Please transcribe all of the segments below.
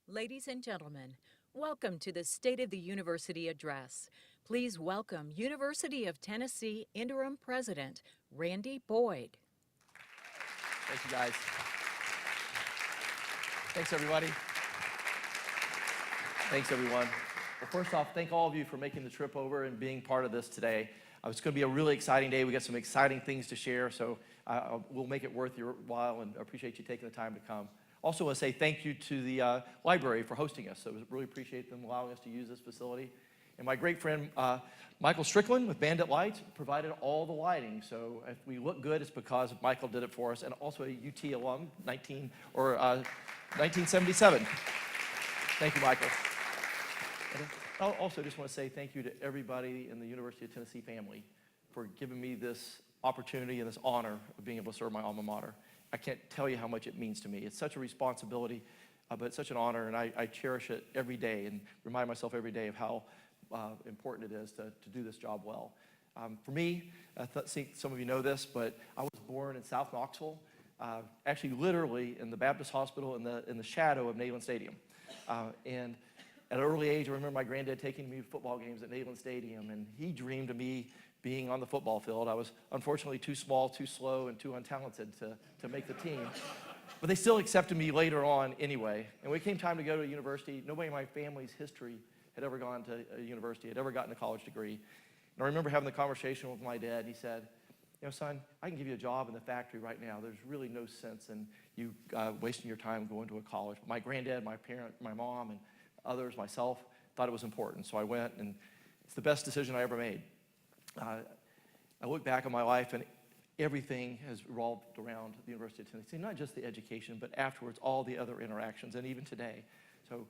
Ladies and gentlemen, welcome to the State of the University Address. Please welcome University of Tennessee Interim President Randy Boyd. Thank you, guys. Thanks, everybody. Thanks, everyone. Well, first off, thank all of you for making the trip over and being part of this today. It's going to be a really exciting day. We got some exciting things to share, so we'll make it worth your while, and I appreciate you taking the time to come. Also want to say thank you to the library for hosting us. So we really appreciate them allowing us to use this facility. And my great friend Michael Strickland with Bandit Lights provided all the lighting. So if we look good, it's because Michael did it for us, and also a UT alum, 1977. Thank you, Michael. And I also just want to say thank you to everybody in the University of Tennessee family for giving me this opportunity and this honor of being able to serve my alma mater. I can't tell you how much it means to me. It's such a responsibility, but it's such an honor, and I cherish it every day and remind myself every day of how important it is to do this job well. For me, I think some of you know this, but I was born in South Knoxville, actually literally in the Baptist Hospital in the shadow of Neyland Stadium. And at an early age, I remember my granddad taking me to football games at Neyland Stadium, and he dreamed of me being on the football field. I was unfortunately too small, too slow, and too untalented to make the team. But they still accepted me later on anyway. And when it came time to go to university, nobody in my family's history had ever gone to a university, had ever gotten a college degree. And I remember having the conversation with my dad, and he said, you know, son, I can give you a job in the factory right now. There's really no sense in you wasting your time going to a college. But my granddad, my parent, my mom, and others, myself, thought it was important. So I went, and it's the best decision I ever made. I look back on my life, and everything has revolved around the University of Tennessee, not just the education, but afterwards, all the other interactions, and even today. So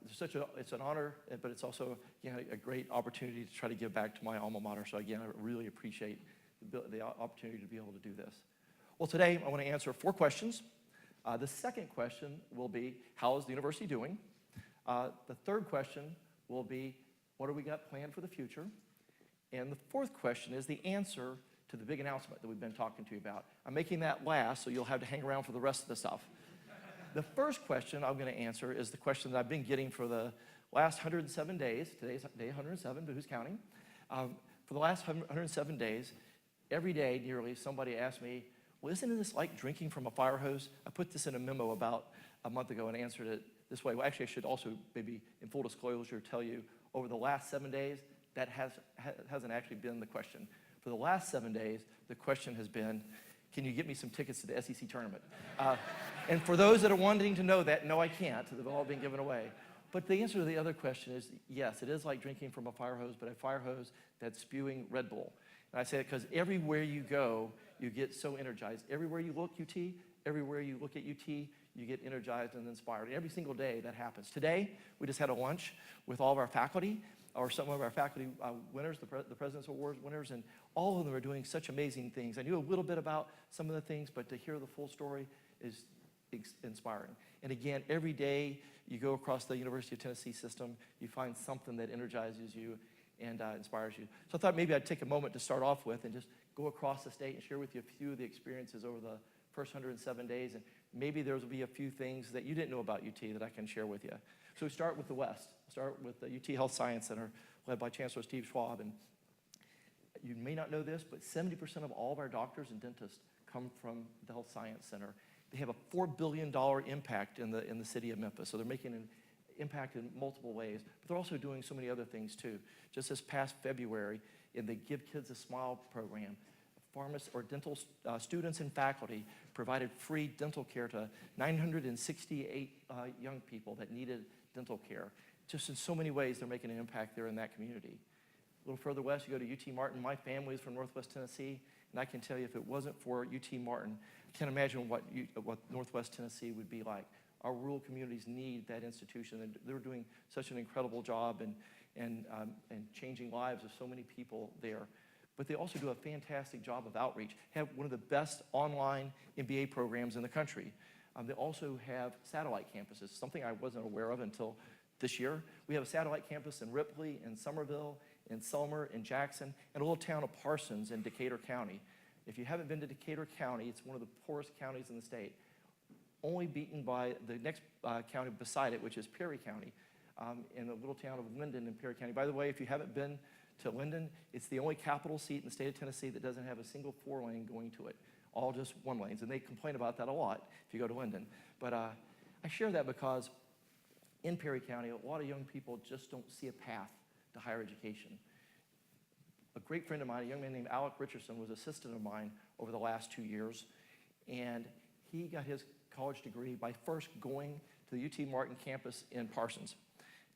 it's an honor, but it's also a great opportunity to try to give back to my alma mater. So again, I really appreciate the opportunity to be able to do this. Well, today I want to answer 4 questions. The second question will be, how is the university doing? The third question will be, what do we got planned for the future? And the fourth question is the answer to the big announcement that we've been talking to you about. I'm making that last, so you'll have to hang around for the rest of the stuff. The first question I'm going to answer is the question that I've been getting for the last 107 days. Today's day 107, but who's counting? For the last 107 days, every day nearly somebody asked me, well, isn't this like drinking from a fire hose? I put this in a memo about a month ago and answered it this way. Well, actually, I should also maybe, in full disclosure, tell you over the last 7 days, that hasn't actually been the question. For the last 7 days, the question has been, can you get me some tickets to the SEC tournament? And for those that are wanting to know that, no, I can't. They've all been given away. But the answer to the other question is, yes, it is like drinking from a fire hose, but a fire hose that's spewing Red Bull. And I say it because everywhere you go, you get so energized. Everywhere you look, everywhere you look at UT, you get energized and inspired. Every single day that happens. Today, we just had a lunch with all of our faculty, or some of our faculty winners, the President's Awards winners, and all of them are doing such amazing things. I knew a little bit about some of the things, but to hear the full story is inspiring. And again, every day you go across the University of Tennessee system, you find something that energizes you and inspires you. So I thought maybe I'd take a moment to start off with and just go across the state and share with you a few of the experiences over the first 107 days, and maybe there will be a few things that you didn't know about UT that I can share with you. So we start with the West. Start with the UT Health Science Center, led by Chancellor Steve Schwab. And you may not know this, but 70% of all of our doctors and dentists come from the Health Science Center. They have a $4 billion impact in the city of Memphis. So they're making an impact in multiple ways, but they're also doing so many other things too. Just this past February, in the Give Kids a Smile program, pharmacists or dental students and faculty provided free dental care to 968 young people that needed dental care. Just in so many ways, they're making an impact there in that community. A little further west, you go to UT Martin. My family is from Northwest Tennessee, and I can tell you if it wasn't for UT Martin, I can't imagine what Northwest Tennessee would be like. Our rural communities need that institution, and they're doing such an incredible job and changing lives of so many people there. But they also do a fantastic job of outreach, have one of the best online MBA programs in the country. They also have satellite campuses, something I wasn't aware of until this year. We have a satellite campus in Ripley, in Somerville, in Selmer, in Jackson, and a little town of Parsons in Decatur County. If you haven't been to Decatur County, it's one of the poorest counties in the state. only beaten by the next county beside it, which is Perry County, in the little town of Linden in Perry County. By the way, if you haven't been to Linden, it's the only capital seat in the state of Tennessee that doesn't have a single 4-lane going to it, all just 1 lanes. And they complain about that a lot if you go to Linden. But I share that because in Perry County, a lot of young people just don't see a path to higher education. A great friend of mine, a young man named Alec Richardson, was an assistant of mine over the last 2 years. And he got his college degree by first going to the UT Martin campus in Parsons.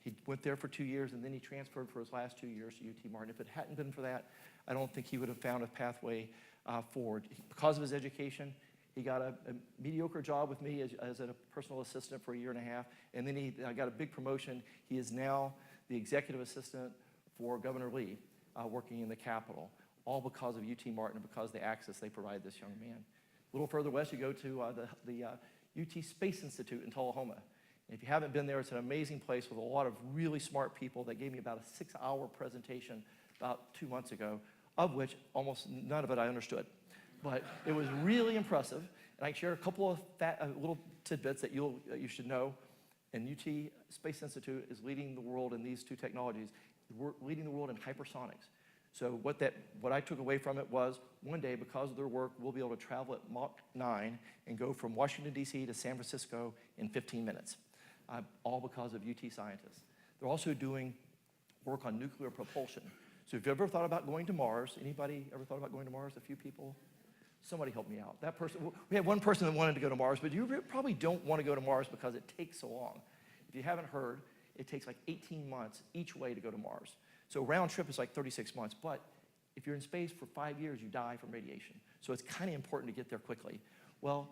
He went there for 2 years, and then he transferred for his last 2 years to UT Martin. If it hadn't been for that, I don't think he would have found a pathway forward. Because of his education, he got a mediocre job with me as a personal assistant for 1.5 years, and then he got a big promotion. He is now the executive assistant for Governor Lee, working in the Capitol, all because of UT Martin and because of the access they provide this young man. A little further west, you go to the UT Space Institute in Tullahoma. And if you haven't been there, it's an amazing place with a lot of really smart people that gave me about a 6-hour presentation about 2 months ago, of which almost none of it I understood. But it was really impressive, and I share a couple of little tidbits that you should know. And UT Space Institute is leading the world in these 2 technologies. We're leading the world in hypersonics. So what I took away from it was, one day, because of their work, we'll be able to travel at Mach 9 and go from Washington, D.C. to San Francisco in 15 minutes, all because of UT scientists. They're also doing work on nuclear propulsion. So if you've ever thought about going to Mars, anybody ever thought about going to Mars? A few people? Somebody help me out. That person, we had one person that wanted to go to Mars, but you probably don't want to go to Mars because it takes so long. If you haven't heard, it takes like 18 months each way to go to Mars. So round trip is like 36 months, but if you're in space for 5 years, you die from radiation. So it's kind of important to get there quickly. Well,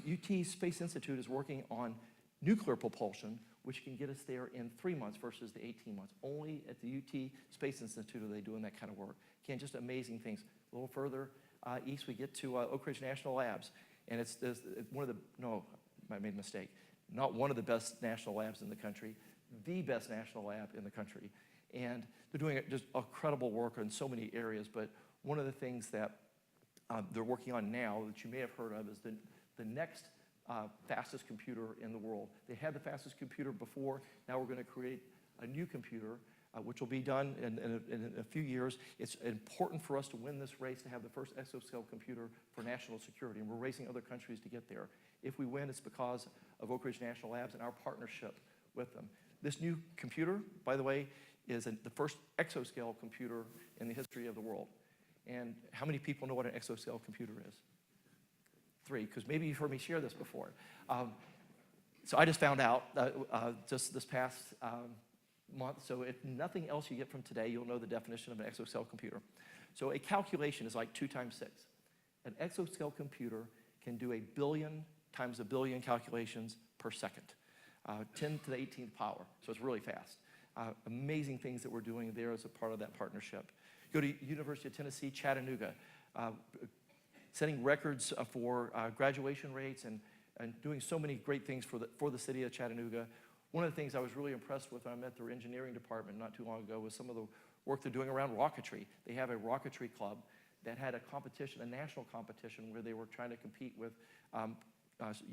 UT Space Institute is working on nuclear propulsion, which can get us there in 3 months versus the 18 months. Only at the UT Space Institute are they doing that kind of work. Again, just amazing things. A little further east, we get to Oak Ridge National Labs, and it's one of the, no, I made a mistake, not one of the best national labs in the country, the best national lab in the country. And they're doing just incredible work in so many areas, but one of the things that they're working on now that you may have heard of is the next fastest computer in the world. They had the fastest computer before. Now we're going to create a new computer, which will be done in a few years. It's important for us to win this race to have the first exoscale computer for national security, and we're racing other countries to get there. If we win, it's because of Oak Ridge National Labs and our partnership with them. This new computer, by the way, is the first exoscale computer in the history of the world. And how many people know what an exoscale computer is? 3, because maybe you've heard me share this before. So I just found out just this past month. So if nothing else you get from today, you'll know the definition of an exoscale computer. So a calculation is like 2 times 6. An exoscale computer can do 1 billion times 1 billion calculations per second, 10 to the 18th power. So it's really fast. Amazing things that we're doing there as a part of that partnership. Go to University of Tennessee, Chattanooga, setting records for graduation rates and doing so many great things for the city of Chattanooga. One of the things I was really impressed with when I met their engineering department not too long ago was some of the work they're doing around rocketry. They have a rocketry club that had a competition, a national competition, where they were trying to compete with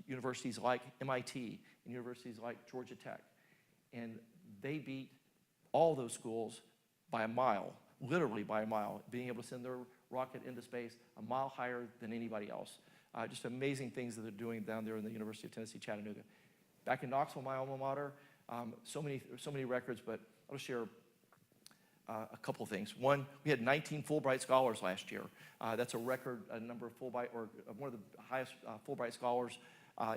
universities like MIT and universities like Georgia Tech. And they beat all those schools by a mile, literally by a mile, being able to send their rocket into space a mile higher than anybody else. Just amazing things that they're doing down there in the University of Tennessee, Chattanooga. Back in Knoxville, my alma mater, so many records, but I'll share a couple of things. One, we had 19 Fulbright scholars last year. That's a record number of Fulbright, or one of the highest Fulbright scholars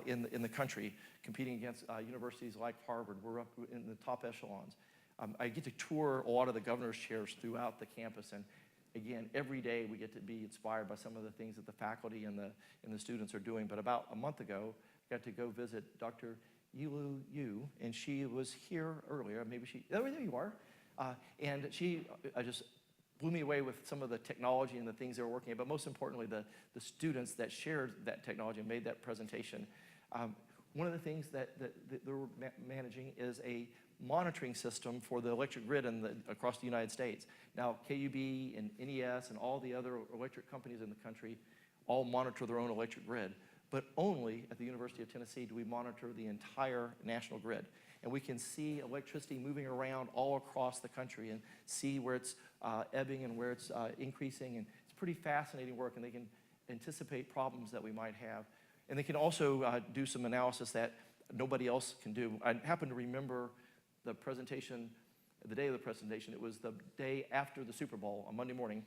in the country, competing against universities like Harvard. We're up in the top echelons. I get to tour a lot of the governor's chairs throughout the campus, and again, every day we get to be inspired by some of the things that the faculty and the students are doing. But about a month ago, I got to go visit Dr. Yilu Yu, and she was here earlier. Maybe she, oh, there you are. And she just blew me away with some of the technology and the things they were working at, but most importantly, the students that shared that technology and made that presentation. One of the things that they're managing is a monitoring system for the electric grid across the United States. Now, KUB and NES and all the other electric companies in the country all monitor their own electric grid. but only at the University of Tennessee do we monitor the entire national grid. And we can see electricity moving around all across the country and see where it's ebbing and where it's increasing. And it's pretty fascinating work, and they can anticipate problems that we might have. And they can also do some analysis that nobody else can do. I happen to remember the presentation, the day of the presentation. It was the day after the Super Bowl on Monday morning,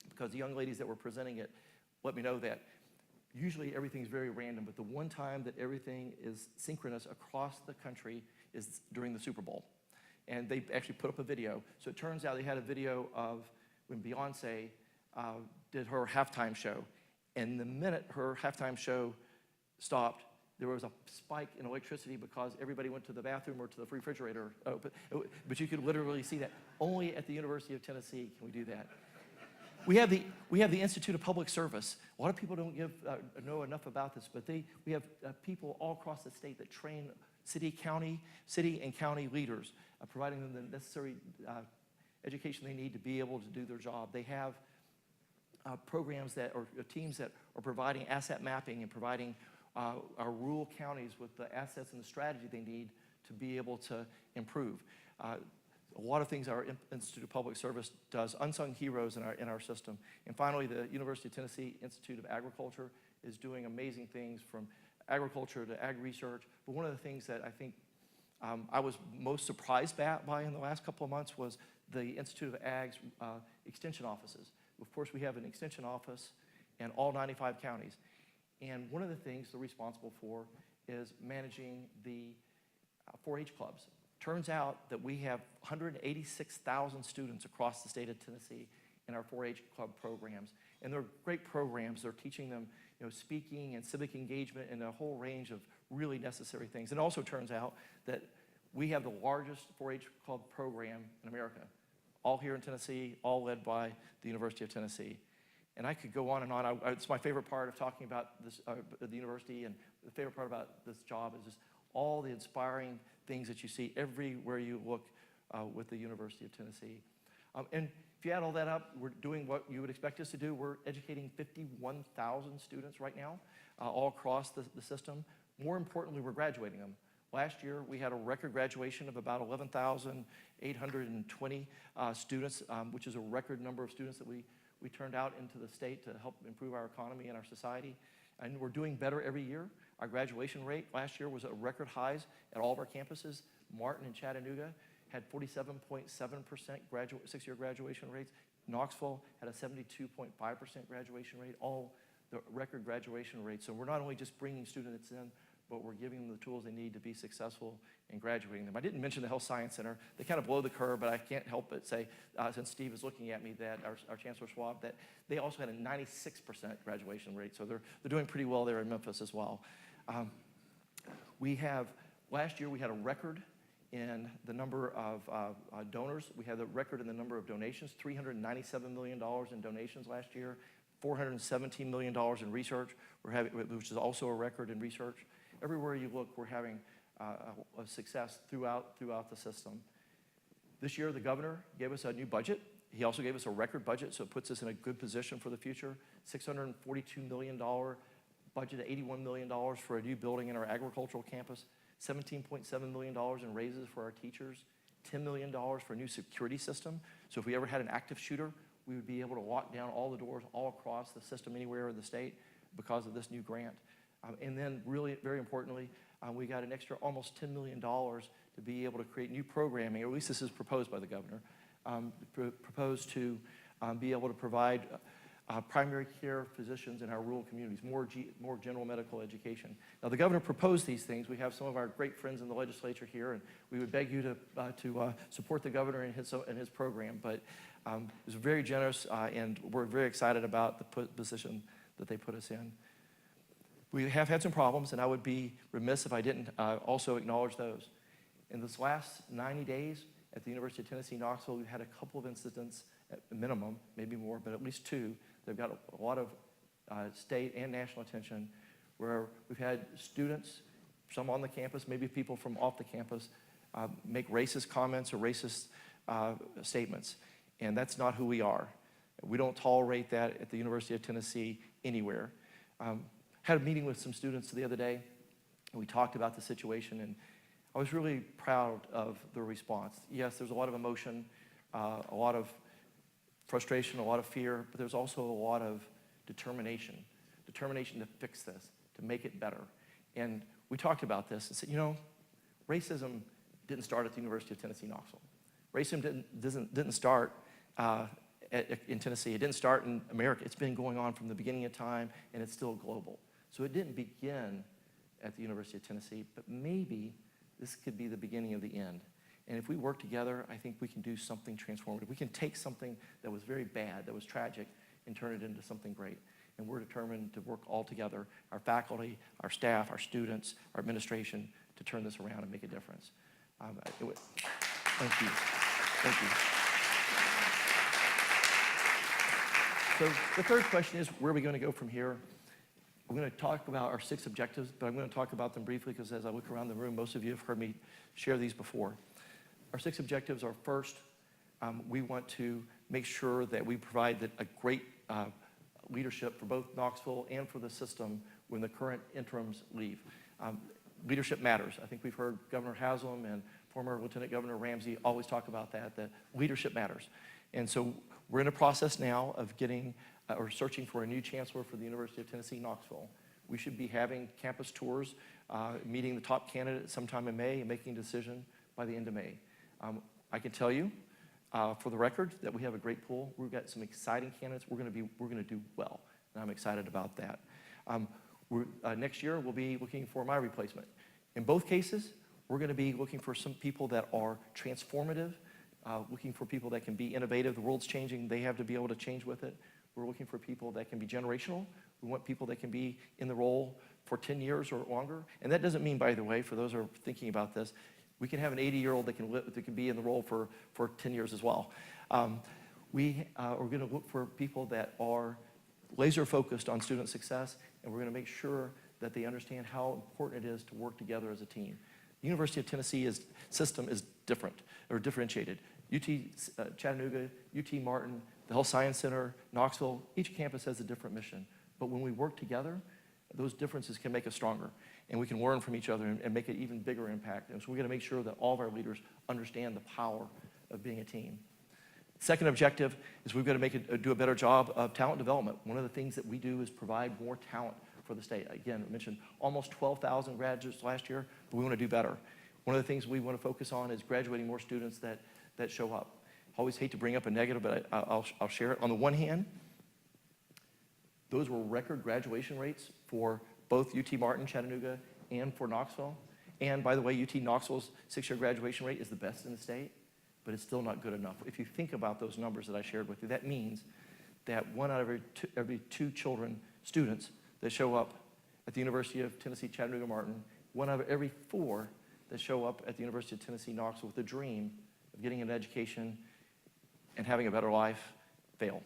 because the young ladies that were presenting it let me know that usually everything's very random, but the one time that everything is synchronous across the country is during the Super Bowl. And they actually put up a video. So it turns out they had a video of when Beyonce did her halftime show. And the minute her halftime show stopped, there was a spike in electricity because everybody went to the bathroom or to the refrigerator. But you could literally see that. Only at the University of Tennessee can we do that. We have the Institute of Public Service. A lot of people don't know enough about this, but we have people all across the state that train city and county leaders, providing them the necessary education they need to be able to do their job. They have programs or teams that are providing asset mapping and providing our rural counties with the assets and the strategy they need to be able to improve. A lot of things our Institute of Public Service does, unsung heroes in our system. And finally, the University of Tennessee Institute of Agriculture is doing amazing things from agriculture to ag research. But one of the things that I think I was most surprised by in the last couple of months was the Institute of Ag's extension offices. Of course, we have an extension office in all 95 counties. And one of the things they're responsible for is managing the 4-H clubs. Turns out that we have 186,000 students across the state of Tennessee in our 4-H club programs. And they're great programs. They're teaching them, speaking and civic engagement and a whole range of really necessary things. And it also turns out that we have the largest 4-H club program in America, all here in Tennessee, all led by the University of Tennessee. And I could go on and on. It's my favorite part of talking about this, the university, and the favorite part about this job is just all the inspiring things that you see everywhere you look with the University of Tennessee. And if you add all that up, we're doing what you would expect us to do. We're educating 51,000 students right now, all across the system. More importantly, we're graduating them. Last year, we had a record graduation of about 11,820 students, which is a record number of students that we turned out into the state to help improve our economy and our society. And we're doing better every year. Our graduation rate last year was at record highs at all of our campuses. Martin and Chattanooga had 47.7% six-year graduation rates. Knoxville had a 72.5% graduation rate, all the record graduation rates. So we're not only just bringing students in, but we're giving them the tools they need to be successful in graduating them. I didn't mention the Health Science Center. They kind of blow the curve, but I can't help but say, since Steve is looking at me, that our Chancellor Schwab, that they also had a 96% graduation rate. So they're doing pretty well there in Memphis as well. Last year we had a record in the number of donors. We had a record in the number of donations, $397 million in donations last year, $417 million in research, which is also a record in research. Everywhere you look, we're having a success throughout the system. This year, the governor gave us a new budget. He also gave us a record budget, so it puts us in a good position for the future. $642 million budget, $81 million for a new building in our agricultural campus, $17.7 million in raises for our teachers, $10 million for a new security system. So if we ever had an active shooter, we would be able to lock down all the doors all across the system anywhere in the state because of this new grant. And then really, very importantly, we got an extra almost $10 million to be able to create new programming, or at least this is proposed by the governor, proposed to be able to provide primary care physicians in our rural communities, more general medical education. Now, the governor proposed these things. We have some of our great friends in the legislature here, and we would beg you to support the governor in his program. But it was very generous, and we're very excited about the position that they put us in. We have had some problems, and I would be remiss if I didn't also acknowledge those. In this last 90 days at the University of Tennessee, Knoxville, we've had a couple of incidents at minimum, maybe more, but at least two. They've got a lot of state and national attention where we've had students, some on the campus, maybe people from off the campus, make racist comments or racist statements. And that's not who we are. We don't tolerate that at the University of Tennessee anywhere. Had a meeting with some students the other day, and we talked about the situation, and I was really proud of their response. Yes, there's a lot of emotion, a lot of frustration, a lot of fear, but there's also a lot of determination to fix this, to make it better. And we talked about this and said, you know, racism didn't start at the University of Tennessee, Knoxville. Racism didn't start in Tennessee. It didn't start in America. It's been going on from the beginning of time, and it's still global. So it didn't begin at the University of Tennessee, but maybe this could be the beginning of the end. And if we work together, I think we can do something transformative. We can take something that was very bad, that was tragic, and turn it into something great. And we're determined to work all together, our faculty, our staff, our students, our administration, to turn this around and make a difference. Thank you. Thank you. So the third question is, where are we going to go from here? I'm going to talk about our 6 objectives, but I'm going to talk about them briefly because as I look around the room, most of you have heard me share these before. Our 6 objectives are, first, we want to make sure that we provide a great leadership for both Knoxville and for the system when the current interims leave. Leadership matters. I think we've heard Governor Haslam and former Lieutenant Governor Ramsey always talk about that leadership matters. And so we're in a process now of getting or searching for a new chancellor for the University of Tennessee, Knoxville. We should be having campus tours, meeting the top candidates sometime in May and making a decision by the end of May. I can tell you, for the record, that we have a great pool. We've got some exciting candidates. We're going to do well, and I'm excited about that. Next year, we'll be looking for my replacement. In both cases, we're going to be looking for some people that are transformative, looking for people that can be innovative. The world's changing. They have to be able to change with it. We're looking for people that can be generational. We want people that can be in the role for 10 years or longer. And that doesn't mean, by the way, for those who are thinking about this, we can have an 80-year-old that can be in the role for 10 years as well. We are going to look for people that are laser focused on student success, and we're going to make sure that they understand how important it is to work together as a team. The University of Tennessee system is different, or differentiated. UT Chattanooga, UT Martin, the Health Science Center, Knoxville, each campus has a different mission. But when we work together, those differences can make us stronger, and we can learn from each other and make an even bigger impact. And so we're going to make sure that all of our leaders understand the power of being a team. Second objective is we've got to do a better job of talent development. One of the things that we do is provide more talent for the state. Again, I mentioned almost 12,000 graduates last year, but we want to do better. One of the things we want to focus on is graduating more students that show up. I always hate to bring up a negative, but I'll share it. On the one hand, those were record graduation rates for both UT Martin, Chattanooga, and for Knoxville. And by the way, UT Knoxville's 6-year graduation rate is the best in the state, but it's still not good enough. If you think about those numbers that I shared with you, that means that 1 out of every 2 students that show up at the University of Tennessee, Chattanooga, Martin, 1 out of every 4 that show up at the University of Tennessee, Knoxville with a dream of getting an education and having a better life fail.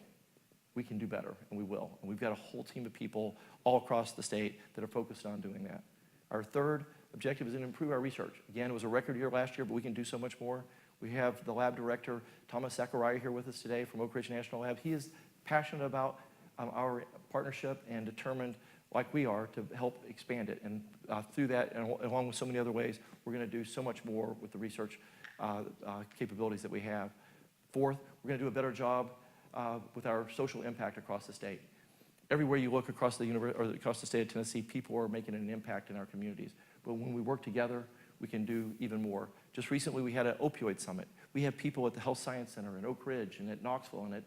We can do better, and we will. And we've got a whole team of people all across the state that are focused on doing that. Our third objective is to improve our research. Again, it was a record year last year, but we can do so much more. We have the lab director, Thomas Zachariah, here with us today from Oak Ridge National Lab. He is passionate about our partnership and determined, like we are, to help expand it. And through that, and along with so many other ways, we're going to do so much more with the research capabilities that we have. Fourth, we're going to do a better job with our social impact across the state. Everywhere you look across the state of Tennessee, people are making an impact in our communities. But when we work together, we can do even more. Just recently, we had an opioid summit. We have people at the Health Science Center in Oak Ridge and at Knoxville and at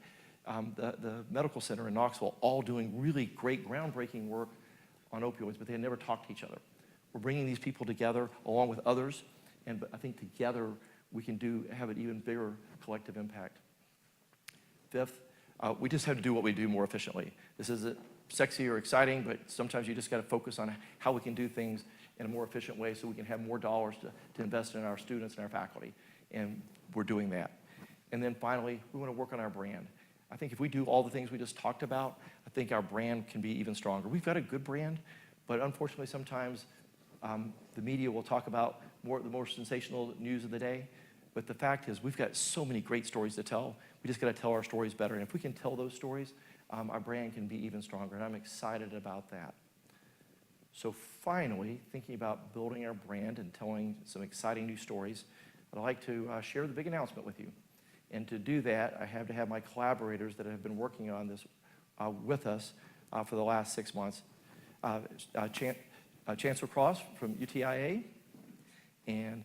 the Medical Center in Knoxville, all doing really great, groundbreaking work on opioids, but they had never talked to each other. We're bringing these people together along with others, and I think together we can have an even bigger collective impact. Fifth, we just have to do what we do more efficiently. This isn't sexy or exciting, but sometimes you just got to focus on how we can do things in a more efficient way so we can have more dollars to invest in our students and our faculty, and we're doing that. And then finally, we want to work on our brand. I think if we do all the things we just talked about, I think our brand can be even stronger. We've got a good brand, but unfortunately sometimes the media will talk about the more sensational news of the day. But the fact is, we've got so many great stories to tell. We just got to tell our stories better. And if we can tell those stories, our brand can be even stronger. And I'm excited about that. So finally, thinking about building our brand and telling some exciting new stories, I'd like to share the big announcement with you. And to do that, I have to have my collaborators that have been working on this with us for the last 6 months. Chancellor Cross from UTIA, and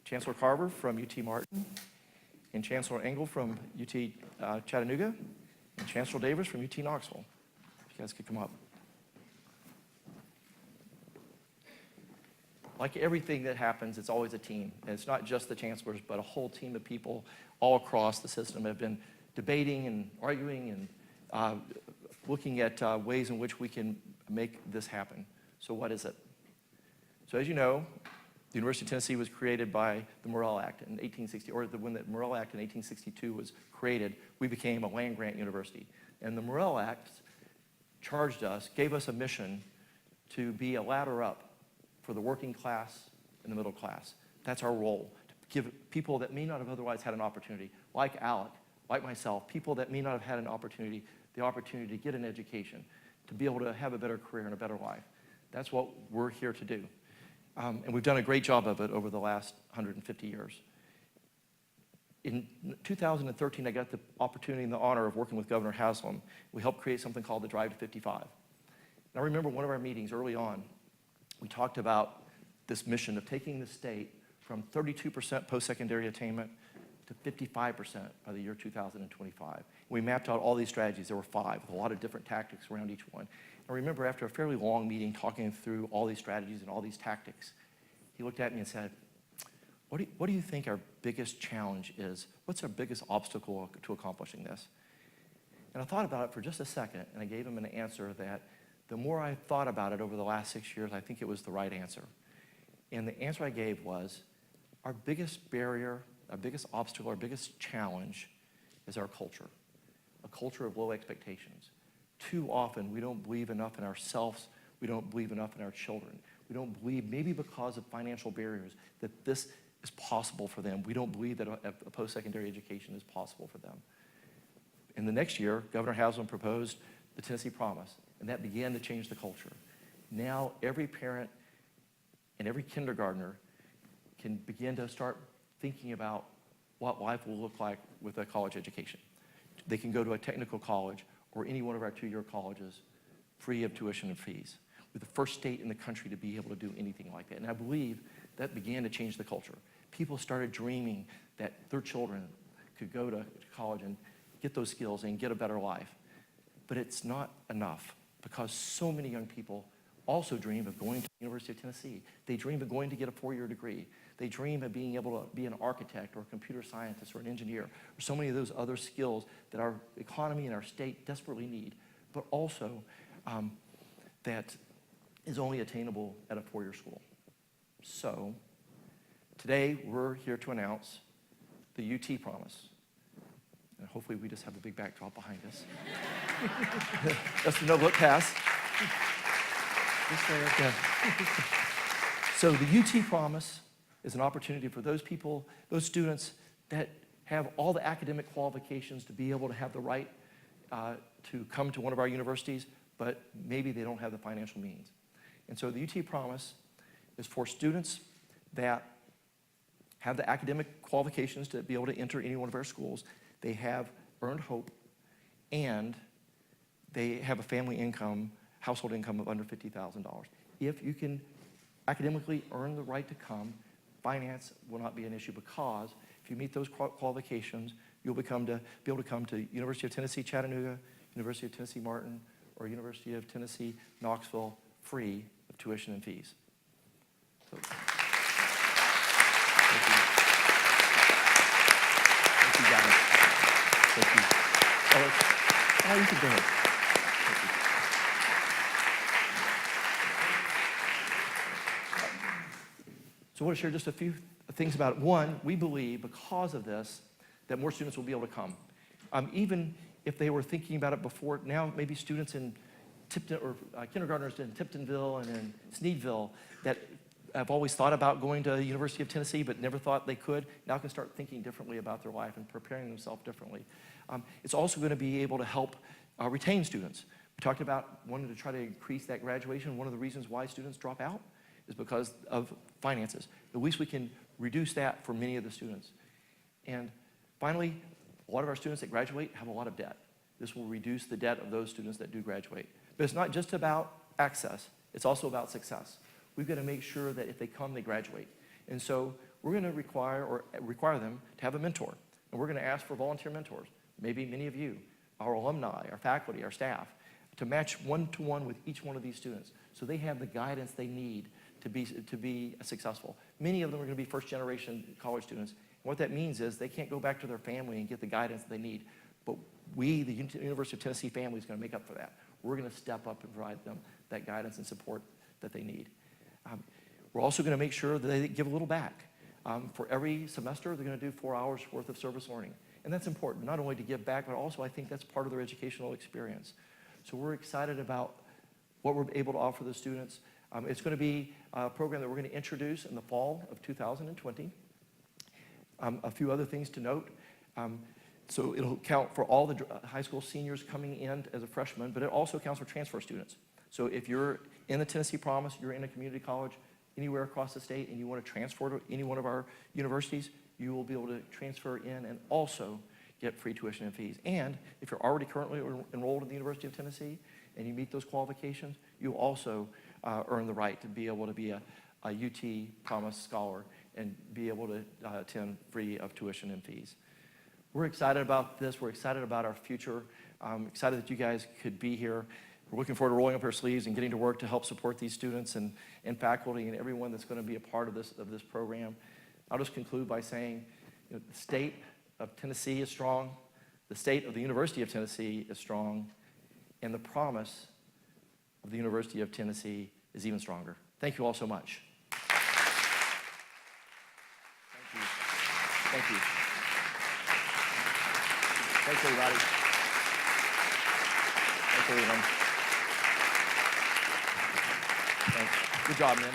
Chancellor Carver from UT Martin, and Chancellor Engel from UT Chattanooga, and Chancellor Davis from UT Knoxville. If you guys could come up. Like everything that happens, it's always a team. And it's not just the chancellors, but a whole team of people all across the system have been debating and arguing and looking at ways in which we can make this happen. So what is it? So as you know, the University of Tennessee was created by the Morrill Act in 1860, or when the Morrill Act in 1862 was created, we became a land-grant university. And the Morrill Act charged us, gave us a mission to be a ladder up for the working class and the middle class. That's our role, to give people that may not have otherwise had an opportunity, like Alec, like myself, people that may not have had an opportunity, the opportunity to get an education, to be able to have a better career and a better life. That's what we're here to do. And we've done a great job of it over the last 150 years. In 2013, I got the opportunity and the honor of working with Governor Haslam. We helped create something called the Drive to 55. And I remember one of our meetings early on, we talked about this mission of taking the state from 32% post-secondary attainment to 55% by the year 2025. We mapped out all these strategies. There were 5 with a lot of different tactics around each one. I remember after a fairly long meeting talking through all these strategies and all these tactics, he looked at me and said, what do you think our biggest challenge is? What's our biggest obstacle to accomplishing this? And I thought about it for just a second, and I gave him an answer that the more I thought about it over the last 6 years, I think it was the right answer. And the answer I gave was, our biggest barrier, our biggest obstacle, our biggest challenge is our culture, a culture of low expectations. Too often, we don't believe enough in ourselves. We don't believe enough in our children. We don't believe, maybe because of financial barriers, that this is possible for them. We don't believe that a post-secondary education is possible for them. In the next year, Governor Haslam proposed the Tennessee Promise, and that began to change the culture. Now, every parent and every kindergartner can begin to start thinking about what life will look like with a college education. They can go to a technical college or any one of our 2-year colleges free of tuition and fees. We're the first state in the country to be able to do anything like that. And I believe that began to change the culture. People started dreaming that their children could go to college and get those skills and get a better life. But it's not enough, because so many young people also dream of going to the University of Tennessee. They dream of going to get a 4-year degree. They dream of being able to be an architect or a computer scientist or an engineer, or so many of those other skills that our economy and our state desperately need, but also that is only attainable at a 4-year school. So today we're here to announce the UT Promise. And hopefully we just have a big backdrop behind us. That's the no-look pass. Yeah. So the UT Promise is an opportunity for those people, those students that have all the academic qualifications to be able to have the right to come to one of our universities, but maybe they don't have the financial means. And so the UT Promise is for students that have the academic qualifications to be able to enter any one of our schools. They have earned hope, and they have a family income, household income of under $50,000. If you can academically earn the right to come, finance will not be an issue, because if you meet those qualifications, you'll be able to come to University of Tennessee Chattanooga, University of Tennessee Martin, or University of Tennessee Knoxville, free of tuition and fees. So, thank you. Thank you, guys. Thank you. Oh, you can go ahead. Thank you. So I want to share just a few things about it. One, we believe because of this that more students will be able to come. Even if they were thinking about it before, now maybe students in Tipton, or kindergartners in Tiptonville and in Sneedville that have always thought about going to the University of Tennessee but never thought they could, now can start thinking differently about their life and preparing themselves differently. It's also going to be able to help retain students, We talked about wanting to try to increase that graduation. One of the reasons why students drop out is because of finances. At least we can reduce that for many of the students. And finally, a lot of our students that graduate have a lot of debt. This will reduce the debt of those students that do graduate. But it's not just about access, it's also about success. We've got to make sure that if they come, they graduate. And so we're going to require them to have a mentor. And we're going to ask for volunteer mentors, maybe many of you, our alumni, our faculty, our staff, to match one-to-one with each one of these students so they have the guidance they need to be successful. Many of them are going to be first-generation college students. And what that means is they can't go back to their family and get the guidance they need. But we, the University of Tennessee family, is going to make up for that. We're going to step up and provide them that guidance and support that they need. We're also going to make sure that they give a little back. For every semester, they're going to do 4 hours worth of service learning. And that's important, not only to give back, but also I think that's part of their educational experience. So we're excited about what we're able to offer the students. It's going to be a program that we're going to introduce in the fall of 2020. A few other things to note. So it'll count for all the high school seniors coming in as a freshman, but it also counts for transfer students. So if you're in the Tennessee Promise, you're in a community college anywhere across the state, and you want to transfer to any one of our universities, you will be able to transfer in and also get free tuition and fees. And if you're already currently enrolled in the University of Tennessee and you meet those qualifications, you also earn the right to be able to be a UT Promise Scholar and be able to attend free of tuition and fees. We're excited about this. We're excited about our future. I'm excited that you guys could be here. We're looking forward to rolling up our sleeves and getting to work to help support these students and faculty and everyone that's going to be a part of this program. I'll just conclude by saying, the state of Tennessee is strong, the state of the University of Tennessee is strong, and the promise of the University of Tennessee is even stronger. Thank you all so much. Thank you. Thank you. Thanks, everybody. Thanks, everyone. Thanks. Good job, man.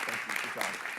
Thank you. Good job.